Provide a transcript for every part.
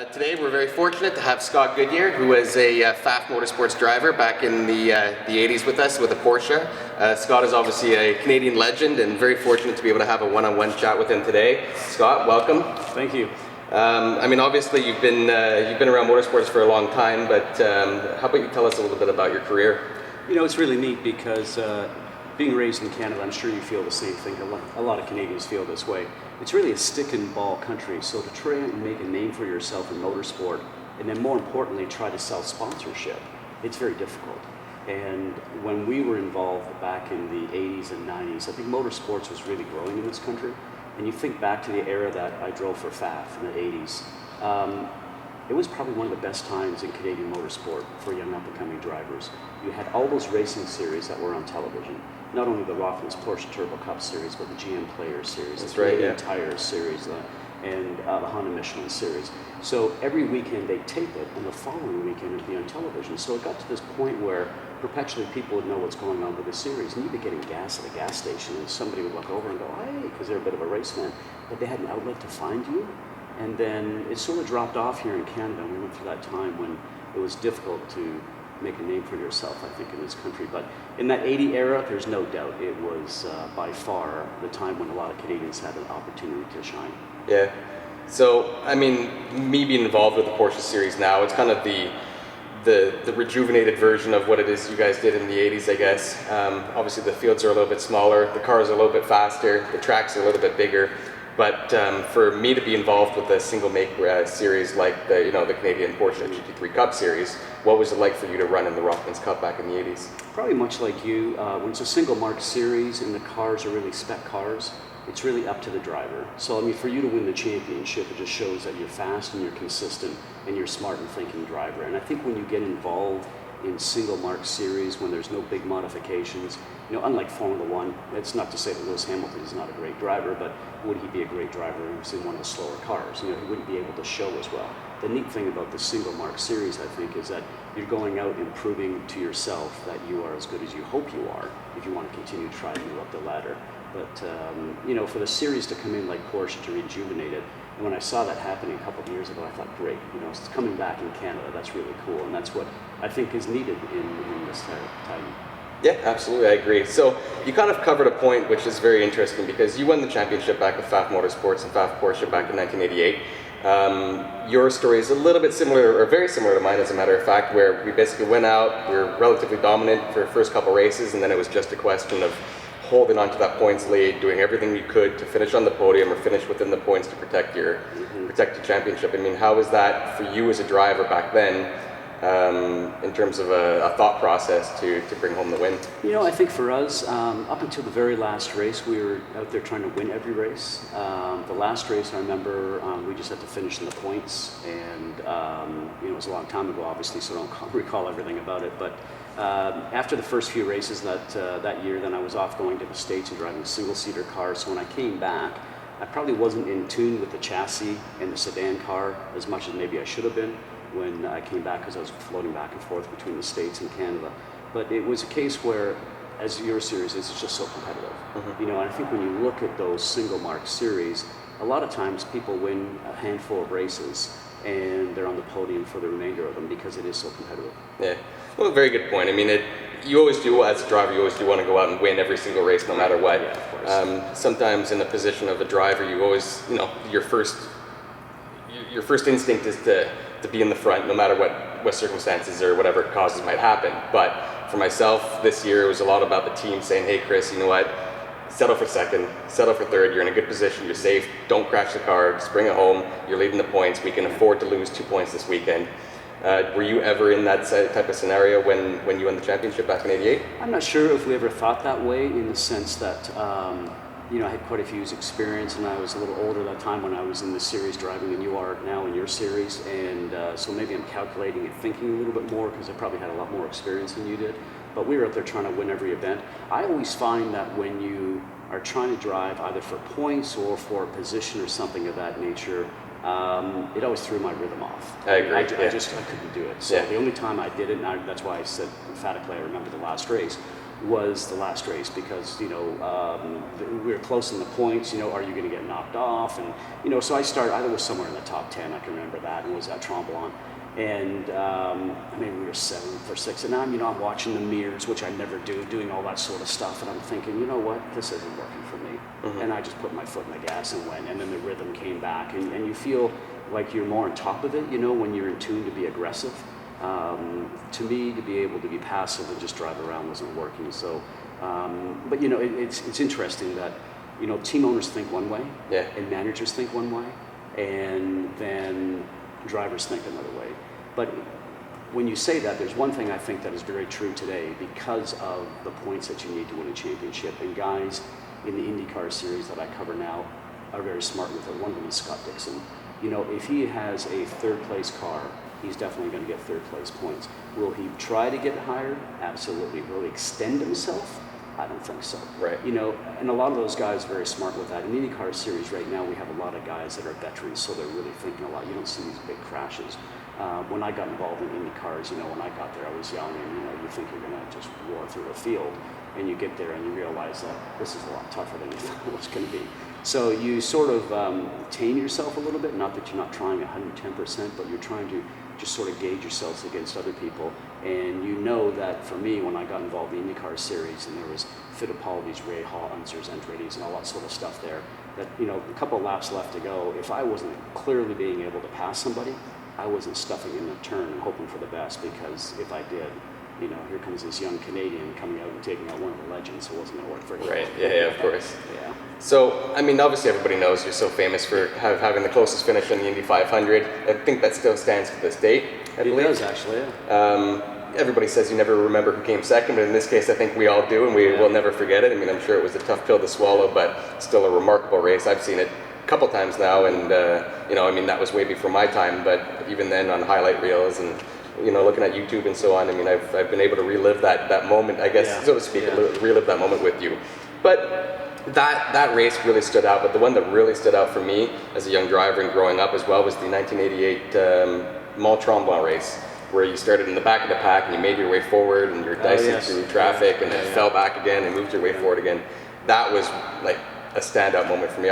Today we're very fortunate to have Scott Goodyear, who was a Pfaff Motorsports driver back in the 80s with us with a Porsche. Scott is obviously a Canadian legend and very fortunate to be able to have a one-on-one chat with him today. Scott, welcome. Thank you. I mean, obviously you've been around motorsports for a long time, but how about you tell us a little bit about your career? You know, it's really neat because being raised in Canada, I'm sure you feel the same thing. A lot of Canadians feel this way. It's really a stick and ball country, so to try and make a name for yourself in motorsport, and then more importantly, try to sell sponsorship, it's very difficult. And when we were involved back in the 80s and 90s, I think motorsports was really growing in this country. And you think back to the era that I drove for Pfaff in the 80s, it was probably one of the best times in Canadian motorsport for young up-and-coming drivers. You had all those racing series that were on television. Not only the Rothmans Porsche Turbo Cup Series, but the GM Players Series, the Canadian Tires Series, and the Honda Michelin Series. So every weekend they'd tape it, and the following weekend it'd be on television. So it got to this point where perpetually people would know what's going on with the series, and you'd be getting gas at a gas station, and somebody would look over and go, hey, because they're a bit of a race fan, but they had an outlet to find you. And then it sort of dropped off here in Canada, and we went through that time when it was difficult to make a name for yourself, I think, in this country. But in that 80 era, there's no doubt it was by far the time when a lot of Canadians had an opportunity to shine. Yeah. So, I mean, me being involved with the Porsche series now, it's kind of the rejuvenated version of what it is you guys did in the 80s, I guess. Obviously, the fields are a little bit smaller, the cars are a little bit faster, the tracks are a little bit bigger. But for me to be involved with a single make series like the Canadian Porsche GT3 Cup Series, what was it like for you to run in the Rothmans Cup back in the 80s? Probably much like you. When it's a single mark series and the cars are really spec cars, it's really up to the driver. So I mean, for you to win the championship, it just shows that you're fast and you're consistent and you're a smart and thinking driver. And I think when you get involved in single mark series, when there's no big modifications, you know, unlike Formula One, it's not to say that Lewis Hamilton is not a great driver, but would he be a great driver if he was in one of the slower cars? You know, he wouldn't be able to show as well. The neat thing about the single mark series, I think, is that you're going out and proving to yourself that you are as good as you hope you are if you want to continue to try to move up the ladder. But, you know, for the series to come in like Porsche to rejuvenate it, and when I saw that happening a couple of years ago, I thought, great, you know, it's coming back in Canada, that's really cool, and that's what I think is needed in this time. Yeah, absolutely, I agree. So you kind of covered a point which is very interesting because you won the championship back with Pfaff Motorsports and Pfaff Porsche back in 1988. Your story is a little bit similar, or very similar to mine as a matter of fact, where we basically went out, we were relatively dominant for the first couple races, and then it was just a question of holding on to that points lead, doing everything you could to finish on the podium or finish within the points to protect your championship. I mean, how was that for you as a driver back then, in terms of a thought process to bring home the win? You know, I think for us, up until the very last race, we were out there trying to win every race. The last race, I remember, we just had to finish in the points, and you know, it was a long time ago, obviously, so I don't recall everything about it. But after the first few races that year, then I was off going to the States and driving a single-seater car. So when I came back, I probably wasn't in tune with the chassis and the sedan car as much as maybe I should have been when I came back, because I was floating back and forth between the States and Canada. But it was a case where, as your series is, it's just so competitive. You know, and I think when you look at those single mark series, a lot of times people win a handful of races and they're on the podium for the remainder of them because it is so competitive. Yeah, well, very good point. I mean, you always do, as a driver, you always do want to go out and win every single race no matter what. Yeah, of course. Sometimes in the position of a driver, you always, you know, your first instinct is to be in the front no matter what circumstances or whatever causes might happen. But for myself this year, it was a lot about the team saying, hey Chris, you know what, settle for second, settle for third, you're in a good position, you're safe, don't crash the car, just bring it home, you're leading the points, we can afford to lose 2 points this weekend. Were you ever in that type of scenario when you won the championship back in '88? I'm not sure if we ever thought that way, in the sense that you know, I had quite a few years experience, and I was a little older that time when I was in the series driving than you are now in your series, and so maybe I'm calculating and thinking a little bit more because I probably had a lot more experience than you did. But we were out there trying to win every event. I always find that when you are trying to drive either for points or for a position or something of that nature, it always threw my rhythm off. I agree. I couldn't do it. So the only time I did it, and that's why I said emphatically I remember the last race, was the last race because, you know, we were close in the points, you know, are you going to get knocked off? And, you know, so I was somewhere in the top 10, I can remember that, and was at Tremblant. And maybe we were 7th or 6th, and I'm watching the mirrors, which I never do, doing all that sort of stuff, and I'm thinking, you know what, this isn't working for me. And I just put my foot in the gas and went, and then the rhythm came back, and you feel like you're more on top of it, you know, when you're in tune to be aggressive. To me, to be able to be passive and just drive around wasn't working. So, but you know, it's interesting that, you know, team owners think one way, and managers think one way, and then drivers think another way. But when you say that, there's one thing I think that is very true today because of the points that you need to win a championship. And guys in the IndyCar series that I cover now are very smart with it. One of them is Scott Dixon. You know, if he has a third place car, he's definitely going to get third place points. Will he try to get higher? Absolutely. Will he extend himself? I don't think so. Right. You know, and a lot of those guys are very smart with that. In the IndyCar series right now, we have a lot of guys that are veterans, so they're really thinking a lot. You don't see these big crashes. When I got involved in IndyCars, you know, when I got there, I was young, and you know, you think you're going to just roar through a field, and you get there and you realize that this is a lot tougher than you thought it was going to be. So you sort of tame yourself a little bit. Not that you're not trying 110%, but you're trying to just sort of gauge yourselves against other people. And you know that for me, when I got involved in the IndyCar series, and there was Fittipaldi's, Ray Hall, Unser's, Andretti's, and all that sort of stuff there, that, you know, a couple of laps left to go, if I wasn't clearly being able to pass somebody, I wasn't stuffing in the turn and hoping for the best, because if I did, you know, here comes this young Canadian coming out and taking out one of the legends, so it wasn't going to work very well. Right, yeah, of course. Yeah. So, I mean, obviously everybody knows you're so famous for having the closest finish in the Indy 500. I think that still stands to this date, I believe. It does, actually, yeah. Everybody says you never remember who came second, but in this case I think we all do, and we will never forget it. I mean, I'm sure it was a tough pill to swallow, but still a remarkable race. I've seen it a couple times now, and, you know, I mean, that was way before my time, but even then on highlight reels and, you know, looking at YouTube and so on, I mean, I've been able to relive that moment, I guess, so to speak, relive that moment with you. But that race really stood out, but the one that really stood out for me as a young driver and growing up as well was the 1988 Mont Tremblant race, where you started in the back of the pack and you made your way forward and you're dicing through traffic and then fell back again and moved your way forward again. That was like a standout moment for me.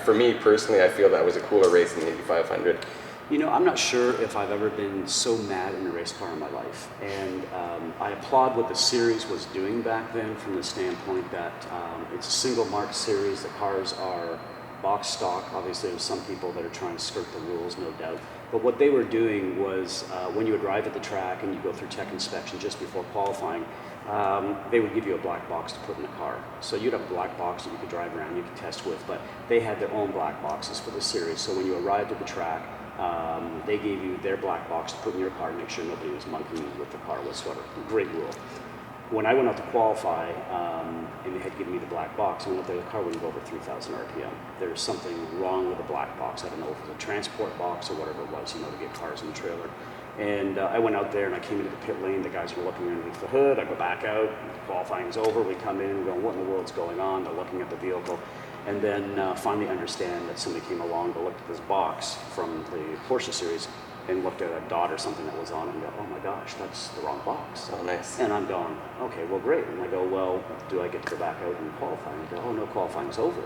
For me personally, I feel that was a cooler race than the Indy 500. You know, I'm not sure if I've ever been so mad in a race car in my life. And I applaud what the series was doing back then from the standpoint that it's a single mark series. The cars are box stock. Obviously, there's some people that are trying to skirt the rules, no doubt. But what they were doing was when you would arrive at the track and you go through tech inspection just before qualifying, they would give you a black box to put in the car. So you'd have a black box that you could drive around, you could test with, but they had their own black boxes for the series. So when you arrived at the track, they gave you their black box to put in your car to make sure nobody was monkeying with the car whatsoever. Great rule. When I went out to qualify, and they had given me the black box, I went out there, the car wouldn't go over 3,000 RPM. There was something wrong with the black box. I don't know if it was a transport box or whatever it was, you know, to get cars in the trailer. And I went out there and I came into the pit lane. The guys were looking underneath the hood. I go back out. Qualifying's over. We come in. We go, what in the world's going on? They're looking at the vehicle. And then finally understand that somebody came along to look at this box from the Porsche series and looked at a dot or something that was on it and go, oh my gosh, that's the wrong box. Oh, nice. And I'm going, okay, well, great. And I go, well, do I get to go back out and qualify? And they go, oh, no, qualifying's over.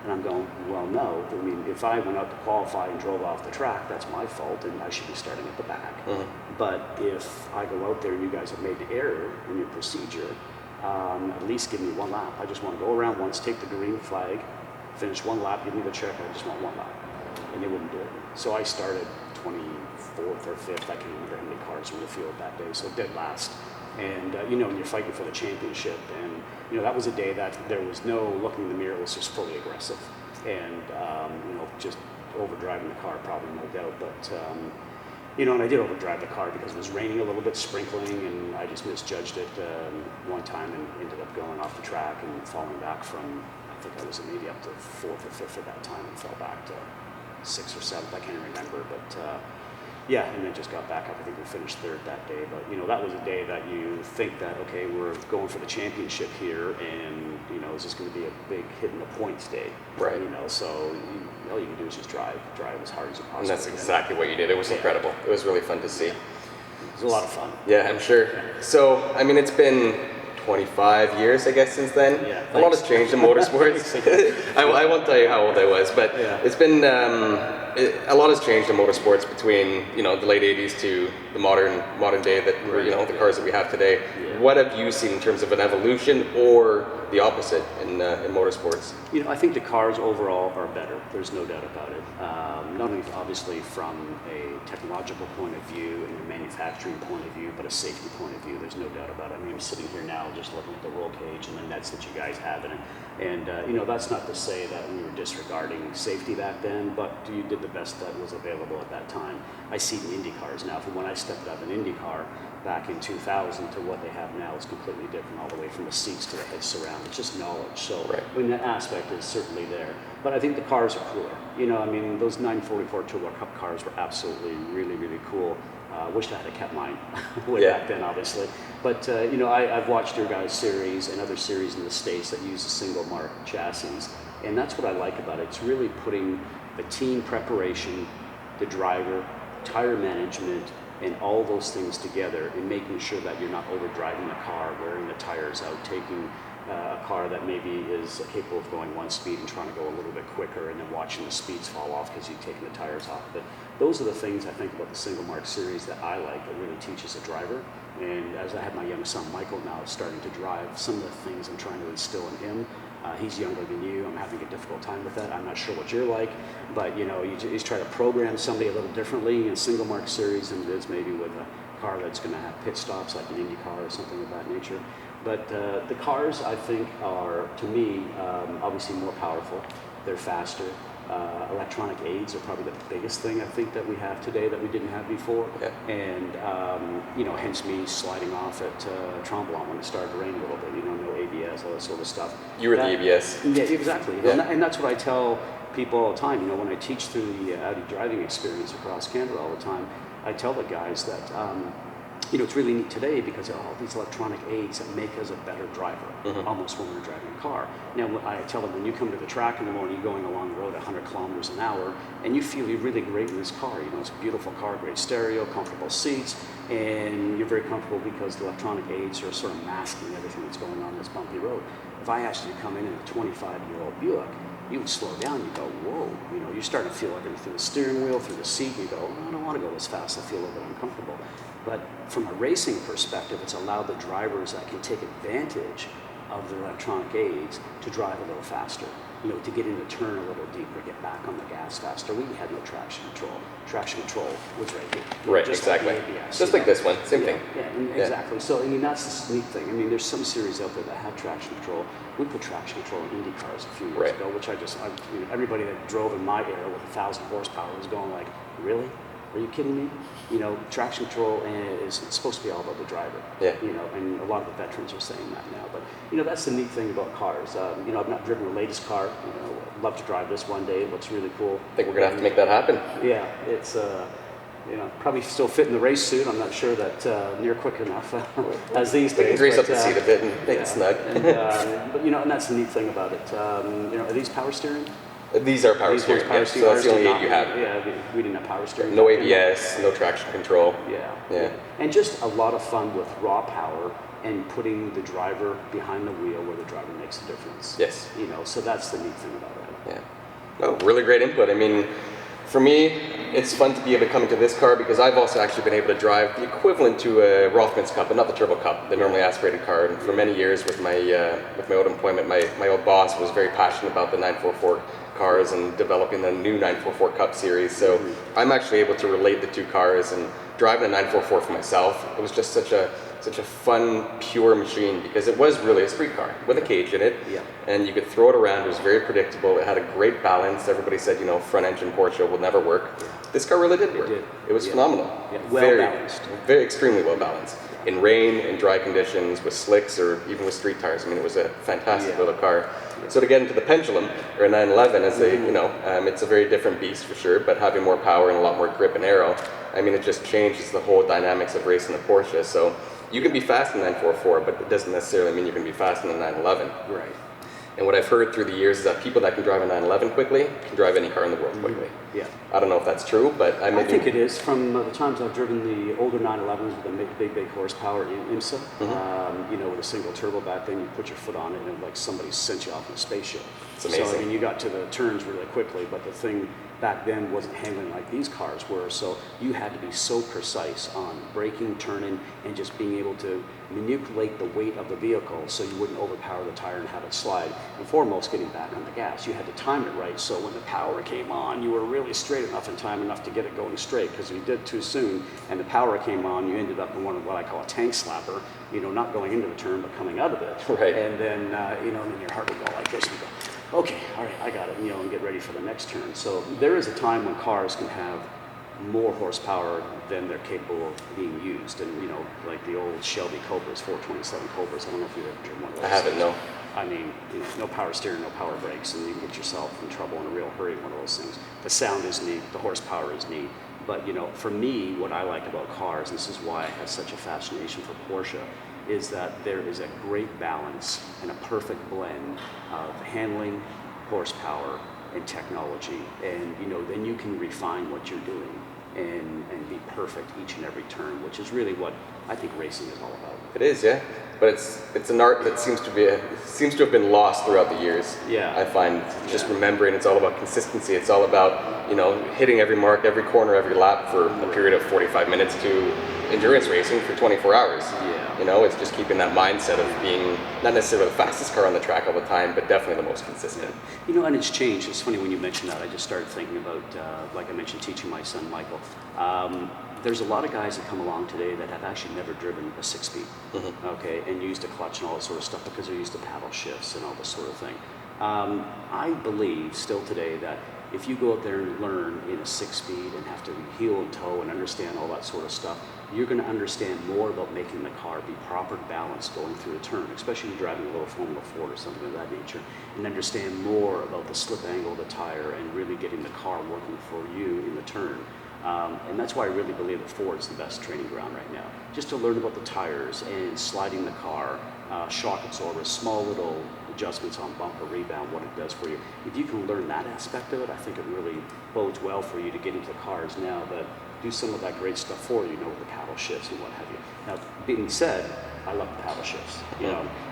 And I'm going, well, no. I mean, if I went out to qualify and drove off the track, that's my fault, and I should be starting at the back. But if I go out there and you guys have made the error in your procedure, at least give me one lap. I just want to go around once, take the green flag, finish one lap, give me the check, I just want one lap. And they wouldn't do it. So I started 24th or 5th, I can't remember how many cars were in the field that day, so dead last. And, you know, and you're fighting for the championship. And, you know, that was a day that there was no looking in the mirror, it was just fully aggressive. And, you know, just overdriving the car, probably, no doubt. But, you know, and I did overdrive the car because it was raining a little bit, sprinkling, and I just misjudged it one time and ended up going off the track and falling back from, I think I was maybe up to 4th or 5th at that time and fell back to 6th or 7th, I can't remember. But, yeah, and then just got back up. I think we finished 3rd that day. But, you know, that was a day that you think that, okay, we're going for the championship here, and, you know, is this going to be a big hit in the points day? Right. You know, so all you can do is just drive as hard as you possibly can. And that's exactly what you did. It was incredible. It was really fun to see. It was a lot of fun. Yeah, I'm sure. So, I mean, it's been 25 years, I guess, since then. Yeah, a lot has changed in motorsports. I won't tell you how old I was, but it's been a lot has changed in motorsports between the late 80s to the modern day that the cars that we have today. Yeah. What have you seen in terms of an evolution or the opposite in motorsports? I think the cars overall are better. There's no doubt about it. Not only obviously from a technological point of view and a manufacturing point of view, but a safety point of view. There's no doubt about it. I mean, I'm sitting here now just looking at the roll cage and the nets that you guys have in it. And that's not to say that we were disregarding safety back then, but you did the best that was available at that time. I see the Indy cars now. From when I stepped up an Indy car back in 2000 to what they have now is completely different, all the way from the seats to the head surround. It's just knowledge. So I mean, that aspect is certainly there. But I think the cars are cooler. I mean, those 944 Turbo Cup cars were absolutely really, really cool. Wished I had kept mine way back then, obviously. But I've watched your guys' series and other series in the States that use a single mark chassis, and that's what I like about it. It's really putting the team preparation, the driver, tire management, and all those things together, and making sure that you're not overdriving the car, wearing the tires out, taking a car that maybe is capable of going one speed and trying to go a little bit quicker, and then watching the speeds fall off because you've taken the tires off. But those are the things I think about the single mark series that I like, that really teaches a driver. And as I have my young son Michael now starting to drive, some of the things I'm trying to instill in him. He's younger than you. I'm having a difficult time with that. I'm not sure what you're like, but you just try to program somebody a little differently in single mark series than it is maybe with a car that's going to have pit stops like an Indy car or something of that nature. But the cars, I think, are, to me, obviously more powerful. They're faster. Electronic aids are probably the biggest thing I think that we have today that we didn't have before. And hence me sliding off at Tremblant when it started to rain a little bit. No ABS, all that sort of stuff. You were the ABS. Yeah, exactly. And that's what I tell people all the time. When I teach through the Audi driving experience across Canada all the time, I tell the guys that it's really neat today because there are all these electronic aids that make us a better driver, almost when we're driving a car. Now, I tell them, when you come to the track in the morning, you're going along the road at 100 kilometers an hour, and you feel you're really great in this car. It's a beautiful car, great stereo, comfortable seats, and you're very comfortable because the electronic aids are sort of masking everything that's going on this bumpy road. If I asked you to come in a 25-year-old Buick, you would slow down, you go, whoa, you start to feel everything through the steering wheel, through the seat, you go, I don't want to go this fast, I feel a little bit uncomfortable. But from a racing perspective, it's allowed the drivers that can take advantage of the electronic aids to drive a little faster, to get in the turn a little deeper, get back on the gas faster. We had no traction control. Traction control was right here. Right, just exactly. Like ABS, just like this one, same thing. Yeah, exactly. So, that's the neat thing. There's some series out there that have traction control. We put traction control in Indy cars a few years ago, which everybody that drove in my era with 1,000 horsepower was going like, really? Are you kidding me? Traction control it's supposed to be all about the driver. And a lot of the veterans are saying that now. But that's the neat thing about cars. I've not driven the latest car. I'd love to drive this one day. It looks really cool. I think we're gonna have to make that happen. Yeah, it's probably still fit in the race suit. I'm not sure that near quick enough as these days. We can grease up the seat a bit and make it snug. But and that's the neat thing about it. Are these power steering? These are power steering, so that's the only aid you have. Yeah, we didn't have power steering. No ABS, no traction control. Yeah. And just a lot of fun with raw power and putting the driver behind the wheel where the driver makes the difference. Yes. So that's the neat thing about it. Yeah. Oh, really great input. For me, it's fun to be able to come into this car because I've also actually been able to drive the equivalent to a Rothman's Cup, but not the Turbo Cup, the normally aspirated car. And for many years with my old employment, my old boss was very passionate about the 944 cars and developing the new 944 Cup series. So I'm actually able to relate the two cars, and driving a 944 for myself, it was just such a fun, pure machine because it was really a street car with a cage in it, and you could throw it around. It was very predictable. It had a great balance. Everybody said, front engine Porsche will never work. This car really did work. It was phenomenal. Well balanced. Very extremely well balanced. In rain, in dry conditions, with slicks, or even with street tires. It was a fantastic little car. So to get into the Pendulum, or a 911, it's a very different beast for sure, but having more power and a lot more grip and aero, it just changes the whole dynamics of racing the Porsche. So you can be fast in 944, but it doesn't necessarily mean you can be fast in a 911. Right. And what I've heard through the years is that people that can drive a 911 quickly can drive any car in the world quickly. Yeah. I don't know if that's true, but I think it is. From the times I've driven the older 911s with the big horsepower in IMSA, with a single turbo back then, you put your foot on it and like somebody sent you off in a spaceship. It's amazing. So I mean, you got to the turns really quickly, but the thing back then wasn't handling like these cars were. So you had to be so precise on braking, turning, and just being able to manipulate the weight of the vehicle so you wouldn't overpower the tire and have it slide. And foremost, getting back on the gas. You had to time it right, so when the power came on, you were really straight enough in time enough to get it going straight, because if you did too soon and the power came on, you ended up in one of what I call a tank slapper, not going into the turn, but coming out of it. Right. And then, then your heart would go like this, and you go, okay, all right, I got it, and get ready for the next turn. So there is a time when cars can have more horsepower than they're capable of being used. And, like the old Shelby Cobras, 427 Cobras, I don't know if you've ever driven one of those. I haven't, no. I mean, no power steering, no power brakes, and you can get yourself in trouble in a real hurry in one of those things. The sound is neat, the horsepower is neat. But, for me, what I like about cars, and this is why I have such a fascination for Porsche, is that there is a great balance and a perfect blend of handling, horsepower, and technology. And, then you can refine what you're doing and be perfect each and every turn, which is really what I think racing is all about. It is, yeah. But it's an art that seems to have been lost throughout the years. Yeah. I find just remembering it's all about consistency. It's all about hitting every mark, every corner, every lap for a period of 45 minutes to endurance racing for 24 hours. Yeah. It's just keeping that mindset of being not necessarily the fastest car on the track all the time, but definitely the most consistent. And it's changed. It's funny when you mention that. I just started thinking about, like I mentioned, teaching my son Michael. There's a lot of guys that come along today that have actually never driven a 6-speed, okay, and used a clutch and all that sort of stuff because they're used to paddle shifts and all this sort of thing. I believe still today that if you go out there and learn in a 6-speed and have to heel and toe and understand all that sort of stuff, you're going to understand more about making the car be proper balanced going through a turn, especially if you're driving a little Formula Ford or something of that nature, and understand more about the slip angle of the tire and really getting the car working for you in the turn. And that's why I really believe that Ford's the best training ground right now. Just to learn about the tires and sliding the car, shock absorbers, small little adjustments on bumper rebound, what it does for you. If you can learn that aspect of it, I think it really bodes well for you to get into cars now that do some of that great stuff for you, with the paddle shifts and what have you. Now, being said, I love the paddle shifts.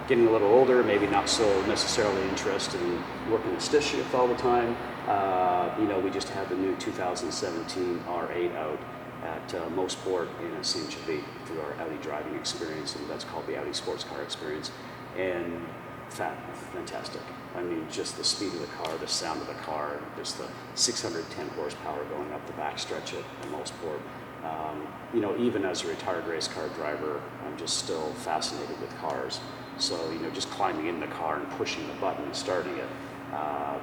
Getting a little older, maybe not so necessarily interested in working the stick shift all the time. We just had the new 2017 R8 out at motorsport in St. Javi through our Audi driving experience, and that's called the Audi Sports Car Experience. And fantastic. I mean, just the speed of the car, the sound of the car, just the 610 horsepower going up the backstretch at motorsport. Even as a retired race car driver, I'm just still fascinated with cars. So, just climbing in the car and pushing the button and starting it,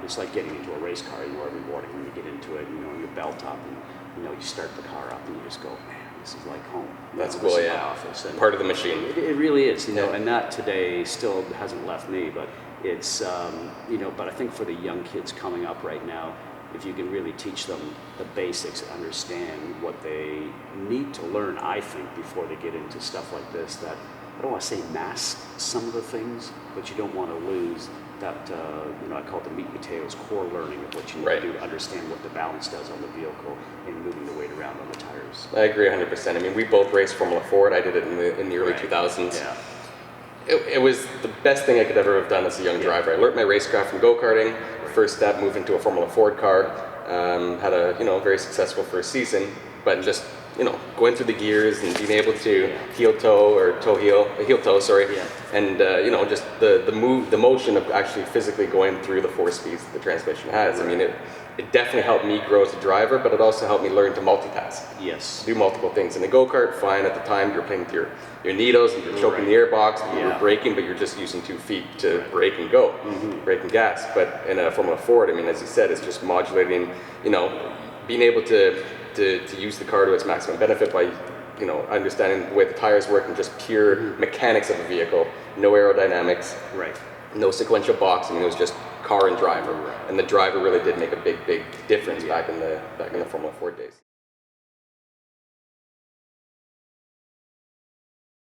it's like getting into a race car, every morning when you get into it, your belt up and, you start the car up and you just go, man, this is like home. That's cool, yeah. My office. And part of the machine. It really is, and that today still hasn't left me, but it's, but I think for the young kids coming up right now, if you can really teach them the basics, understand what they need to learn, I think, before they get into stuff like this, that I don't want to say mask some of the things, but you don't want to lose that, I call it the meat and potatoes, core learning of what you need to do to understand what the balance does on the vehicle and moving the weight around on the tires. I agree 100%. I mean, we both raced Formula Ford. I did it in the early 2000s. Yeah. It was the best thing I could ever have done as a young driver. I learned my racecraft from go-karting. First step, moved into a Formula Ford car. Had a very successful first season, but just going through the gears and being able to heel toe, and just the motion of actually physically going through the 4 speeds that the transmission has. I mean, it definitely helped me grow as a driver, but it also helped me learn to multitask. Yes. Do multiple things. In the go-kart, fine, at the time you're playing with your needles and you're choking the airbox, and you're braking, but you're just using 2 feet to brake and go, brake and gas. But in a Formula Ford, I mean, as you said, it's just modulating, being able to use the car to its maximum benefit by, understanding the way the tires work and just pure mechanics of a vehicle, no aerodynamics, no sequential box. I mean, it was just car and driver, and the driver really did make a big difference back in the Formula Ford days.